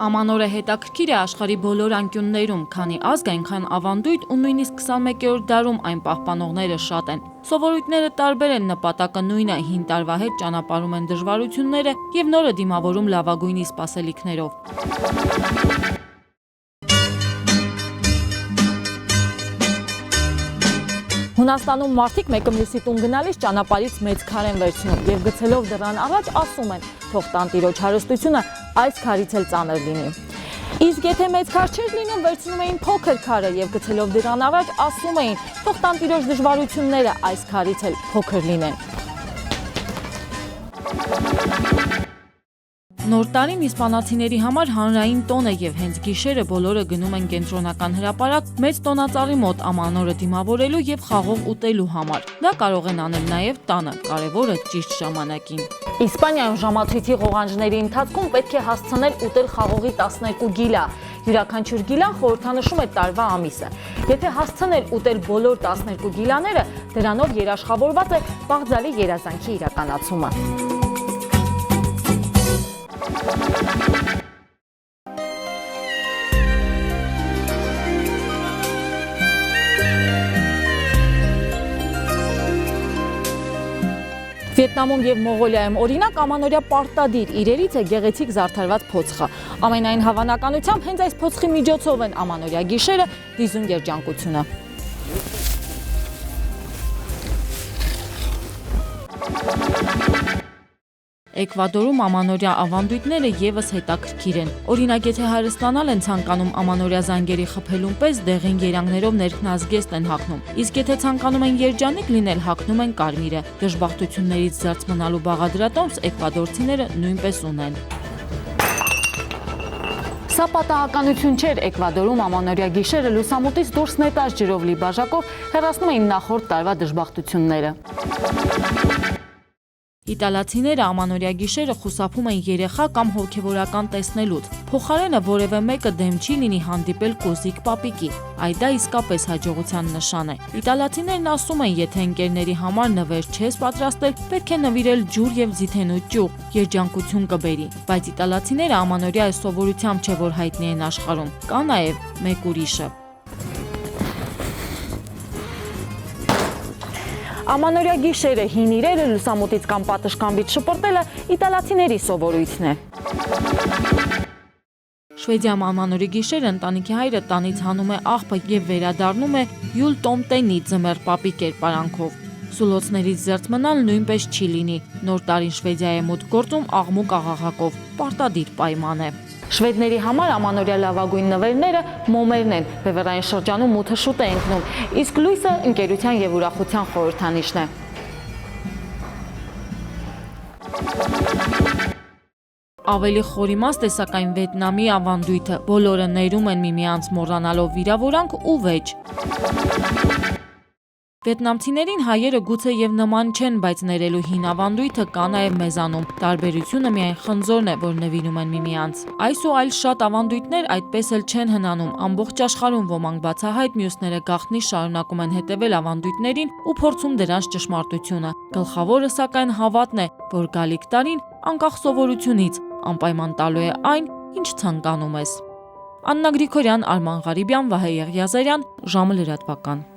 Ամանորը հետաքրքիր է աշխարհի բոլոր անկյուններում, քանի ազգ այնքան ավանդույթ ու նույնիսկ 21-րդ դարում այն պահպանողները շատ են։ Սովորույթները տարբեր են, նպատակը նույն է՝ հին տարվա հետ ճանապարհում են դժվարությունները եւ նորը դիմավորում լավագույնի սպասելիքներով։ Հունաստանում մարդիկ մեկը մյուսի տուն գնալիս ճանապարհից մեծ քար են վերցնում եւ գցելով դռան առաջ ասում են՝ թող տանտիրոջ հարստությունը այս քարից էլ ծանր լինի։ Իսկ եթե մեծ քար չէր լինում, վերցնում էին փոքր քարը եւ գցելով դռան առաջ ասում էին՝ թող տանտիրոջ դժվարությունները այս քարից էլ փոքր լինեն։ Նոր տարին իսպանացիների համար հանրային տոն է եւ հենց գիշերը բոլորը գնում են կենտրոնական հրապարակ մեծ տոնածառի մոտ ամանորը դիմավորելու եւ խաղող ուտելու համար։ Դա կարող են անել նաեւ տանը, կարևորը ճիշտ ժամանակին։ Իսպանիայում ժամացույցի ղողանջների ընթացքում պետք է հասցնել ուտել խաղողի 12 գիլա։ Յուրաքանչյուր գիլան խորհրդանշում է տարվա ամիսը։ Եթե հասցնել ուտել բոլոր 12 գիլաները, դրանով երաշխավորված է բաղձալի երազանքի իրականացումը։ Վիետնամում եւ Մոնղոլիայում օրինակ ամանորյա պարտադիր իրերից է գեղեցիկ զարդարված փոცხը։ Ամենայն հավանականությամբ հենց այս փոცხի միջոցով են ամանորյա գիշերը դիզուն երջանկությունը։ Էկվադորում ամանորյա ավանդույթները եւս հետաքրքիր են։ Օրինակ, եթե հարստանալ են ցանկանում ամանորյա զանգերի խփելուն պես, դեղին երանգներով ներքնազգեստ են հագնում։ Իսկ եթե ցանկանում են երջանիկ լինել, հագնում են կարմիրը։ Դժբախտություններից զերծ մնալու բաղադրատոմս էկվադորցիները նույնպես ունեն։ Սա պատահականություն չէր, Էկվադորում ամանորյա գիշերը լուսամուտից դուրս նետած ջրով լի բաժակով հեռացնում էին նախորդ տարվա դժբախտությունները։ Իտալացիները ամանորյա գիշերը խուսափում են երեխա կամ հոգևորական տեսնելուց։ Փոխարենը որևէ մեկը դեմ չի լինի հանդիպել կոզիկ պապիկի։ Այ դա իսկապես հաջողության նշան է։ Իտալացիներն ասում են, եթե ընկերների համար նվեր չես պատրաստել, պետք է նվիրել ջուր եւ ձիթենու ճյուղ, երջանկություն կբերի։ Բայց իտալացիները ամանորյա այս սովորությամբ չէ, որ հայտնի են աշխարհում։ Կա նաեւ մեկ ուրիշը։ Ամանորյա գիշերը հին իրերը լուսամուտից կամ պատշգամբից շպրտելը իտալացիների սովորույթն է։ Շվեդիայում ամանորի գիշերը ընտանիքի հայրը տանից հանում է աղբը եւ վերադառնում է յուլ տոմտենի ձմեռ պապի կերպարանքով։ Սուլոցներից զերծ մնալ նույնպես չի լինի։ Նոր տարին Շվեդիայի մոտ գործում աղմուկ աղաղակով պարտադիր պայման է։ Շվեդների համար ամանորյա լավագույն նվերները մոմերն են, բևեռային շրջանում մութը շուտ է ընկնում, իսկ լույսը ընկերության եւ ուրախության խորհրդանիշն է։ Ավելի խոր իմաստ է սակայն Վիետնամի ավանդույթը, բոլորը ներում են միմյանց մոռանալով վիրավորանք ու վեճ։ Վիետնամցիներին հայերը գուցե եւ նման չեն, բայց ներելու հին ավանդույթը կա նաեւ մեզանում։ Տարբերությունը միայն խնձորն է, որ նվիրում են միմյանց։ Այս ու այլ շատ ավանդույթներ այդպես էլ չեն հնանում։ Ամբողջ աշխարհում ոմանք բացահայտ, մյուսները գաղտնի շարունակում են հետևել ավանդույթներին ու փորձում դրանց ճշմարտությունը։ Գլխավորը սակայն հավատն է, որ գալիք տարին, անկախ սովորությունից, անպայման տալու է այն, ինչ ցանկանում ես։ Աննա Գրիգորյան, Արման Ղարիբյան, Վահե Եղիազարյան, ժամը լրատվական։